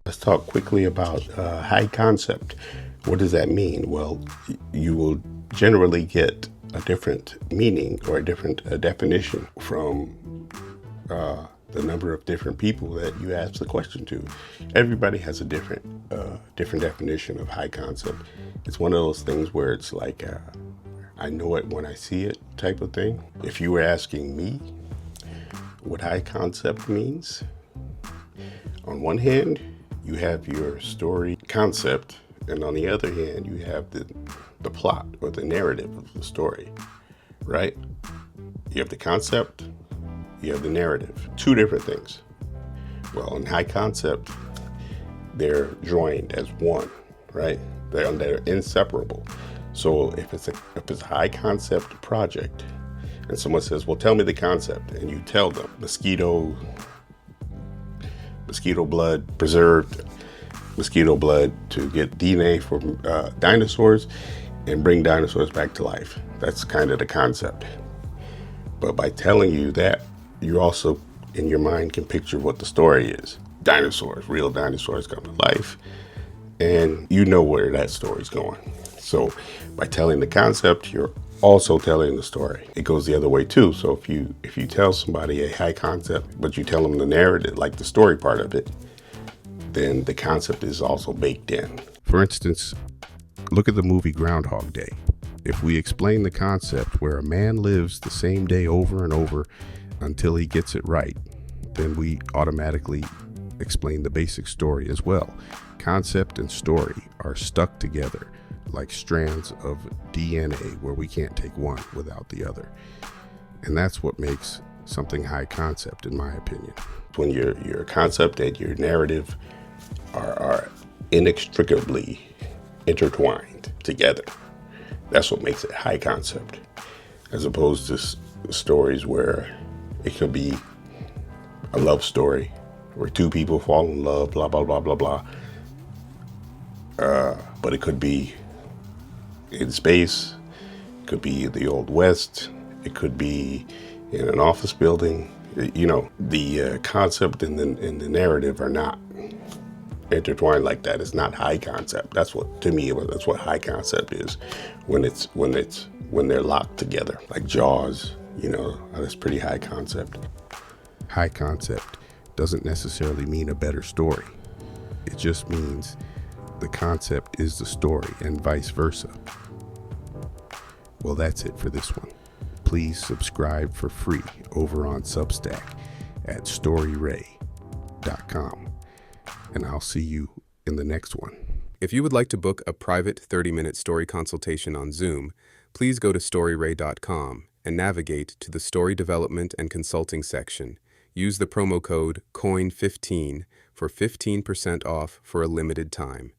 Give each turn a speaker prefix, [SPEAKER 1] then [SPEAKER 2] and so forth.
[SPEAKER 1] Let's talk quickly about high concept. What does that mean? Well, you will generally get a different meaning or a different definition from the number of different people that you ask the question to. Everybody has a different definition of high concept. It's one of those things where it's like I know it when I see it type of thing. If you were asking me what high concept means, on one hand, you have your story concept, and on the other hand, you have the plot or the narrative of the story, right? You have the concept, you have the narrative. Two different things. Well, in high concept, they're joined as one, right? They're inseparable. So if it's a high concept project, and someone says, "Well, tell me the concept," and you tell them mosquito blood, preserved mosquito blood to get DNA from dinosaurs and bring dinosaurs back to life. That's kind of the concept. But by telling you that, you also, in your mind, can picture what the story is. Dinosaurs, real dinosaurs come to life, and you know where that story's going. So by telling the concept, you're also telling the story. It goes the other way too. So if you tell somebody a high concept, but you tell them the narrative, like the story part of it, then the concept is also baked in. For instance, look at the movie Groundhog Day. If we explain the concept where a man lives the same day over and over until he gets it right, then we automatically explain the basic story as well. Concept and story are stuck together like strands of DNA where we can't take one without the other. And that's what makes something high concept, in my opinion. When your concept and your narrative are inextricably intertwined together, that's what makes it high concept, as opposed to stories where it could be a love story where two people fall in love, blah, blah, blah, blah, blah. But it could be in space, it could be the Old West, it could be in an office building. You know, the concept and the narrative are not intertwined like that. It's not high concept. That's what, to me, that's what high concept is. When they're locked together, like Jaws. You know, that's pretty high concept. High concept doesn't necessarily mean a better story. It just means the concept is the story and vice versa. Well, that's it for this one. Please subscribe for free over on Substack at storyray.com. And I'll see you in the next one.
[SPEAKER 2] If you would like to book a private 30-minute story consultation on Zoom, please go to storyray.com and navigate to the Story Development and Consulting section. Use the promo code COIN15 for 15% off for a limited time.